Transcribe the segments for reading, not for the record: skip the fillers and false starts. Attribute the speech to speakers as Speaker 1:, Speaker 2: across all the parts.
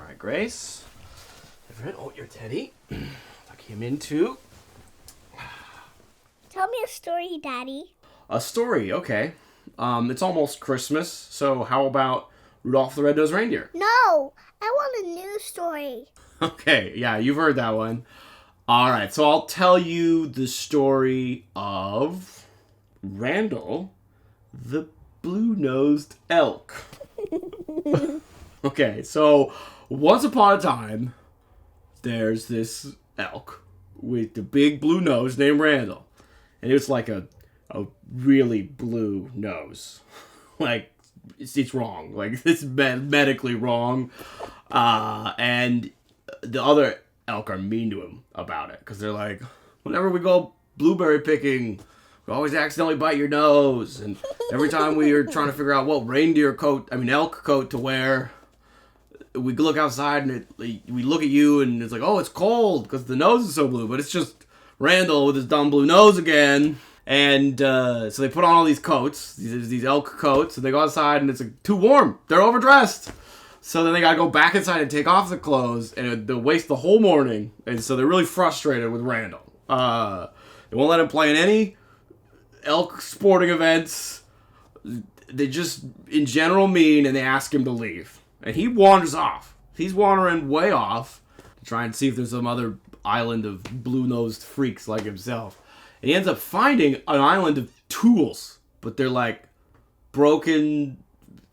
Speaker 1: All right, Grace. Everett, your teddy. Tuck him into
Speaker 2: Tell me a story, Daddy.
Speaker 1: a story. Okay. It's almost Christmas, so how about Rudolph the Red-Nosed Reindeer?
Speaker 2: No, I want a new story.
Speaker 1: Okay, yeah, you've heard that one. All right, so I'll tell you the story of Randall, the blue-nosed elk. Okay, so once upon a time, there's this elk with the big blue nose named Randall. And it was like a really blue nose. Like, it's wrong. Like, it's medically wrong. And the other elk are mean to him about it. Because they're like, whenever we go blueberry picking, we always accidentally bite your nose. And every time we are trying to figure out what elk coat to wear, we look outside and we look at you and it's like, oh, it's cold because the nose is so blue. But it's just Randall with his dumb blue nose again. And so they put on all these coats, these elk coats, and they go outside and it's like, too warm. They're overdressed. So then they got to go back inside and take off the clothes, and they'll waste the whole morning. And so they're really frustrated with Randall. They won't let him play in any elk sporting events. They just, in general, mean, and they ask him to leave. And he wanders off. He's wandering way off to try and see if there's some other island of blue-nosed freaks like himself. And he ends up finding an island of tools, but they're like broken,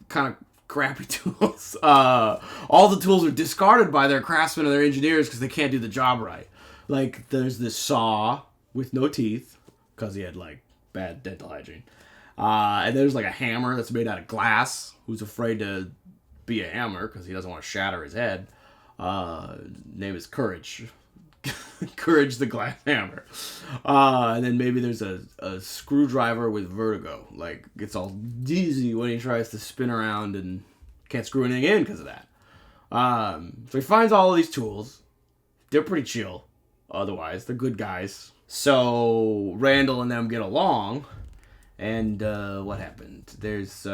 Speaker 1: kind of crappy tools. All the tools are discarded by their craftsmen and their engineers because they can't do the job right. Like, there's this saw with no teeth because he had like bad dental hygiene. And there's like a hammer that's made out of glass, who's afraid to be a hammer because he doesn't want to shatter his head. Name is Courage. Courage the glass hammer. And then maybe there's a screwdriver with vertigo. Like, gets all dizzy when he tries to spin around and can't screw anything in because of that. So he finds all of these tools. They're pretty chill. Otherwise, they're good guys. So Randall and them get along. And what happened? There's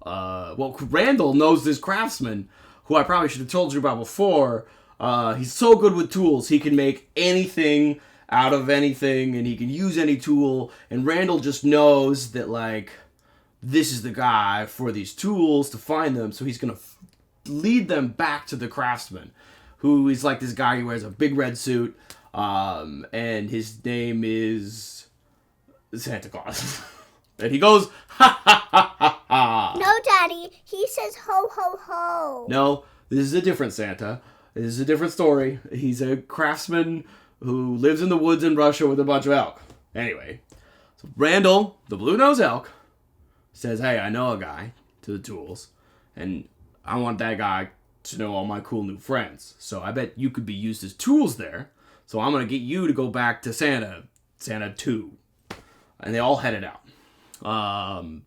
Speaker 1: Randall knows this craftsman who I probably should have told you about before. He's so good with tools, he can make anything out of anything, and he can use any tool. And Randall just knows that, like, this is the guy for these tools to find them. So he's gonna lead them back to the craftsman, who is like this guy who wears a big red suit, and his name is Santa Claus. And he goes, ha ha ha ha ha.
Speaker 2: No, Daddy. He says ho ho ho.
Speaker 1: No, this is a different Santa. This is a different story. He's a craftsman who lives in the woods in Russia with a bunch of elk. Anyway, so Randall, the blue-nosed elk, says, hey, I know a guy to the tools, and I want that guy to know all my cool new friends. So I bet you could be used as tools there. So I'm going to get you to go back to Santa 2. And they all headed out.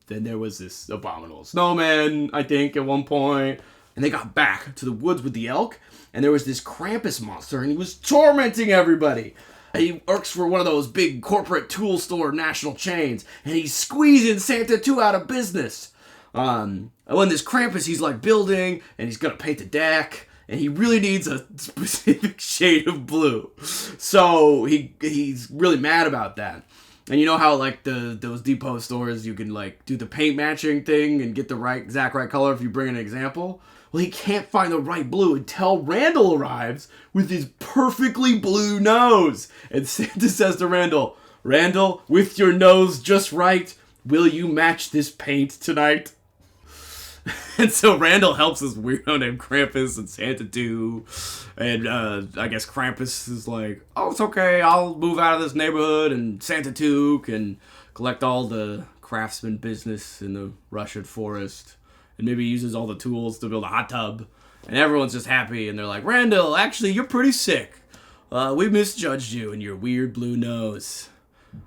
Speaker 1: Then there was this abominable snowman, I think, at one point. And they got back to the woods with the elk, and there was this Krampus monster, and he was tormenting everybody. And he works for one of those big corporate tool store national chains, and he's squeezing Santa 2 out of business. And when this Krampus, he's like building, and he's gonna paint the deck, and he really needs a specific shade of blue. So he's really mad about that. And you know how, like, those depot stores, you can, like, do the paint matching thing and get the exact right color if you bring an example? Well, he can't find the right blue until Randall arrives with his perfectly blue nose. And Santa says to Randall, Randall, with your nose just right, will you match this paint tonight? And so Randall helps this weirdo named Krampus and Santa 2. And I guess Krampus is like, oh, it's okay, I'll move out of this neighborhood. And Santa 2 can collect all the craftsman business in the Russian forest. And maybe uses all the tools to build a hot tub. And everyone's just happy. And they're like, Randall, actually, you're pretty sick. We misjudged you and your weird blue nose.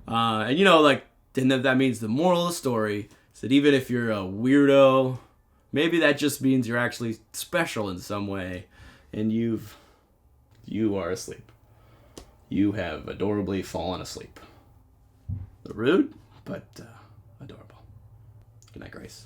Speaker 1: And, you know, like, then that means the moral of the story is that even if you're a weirdo, maybe that just means you're actually special in some way. And you are asleep. You have adorably fallen asleep. Rude, but adorable. Good night, Grace.